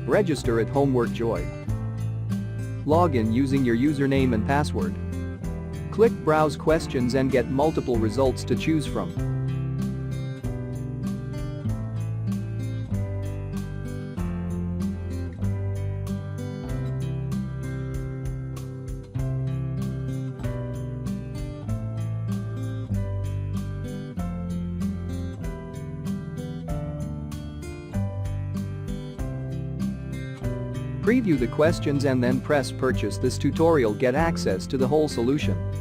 Register at Homework Joy. Log in using your username and password. Click Browse Questions and get multiple results to choose from. Preview the questions and then press Purchase. This tutorial get access to the whole solution.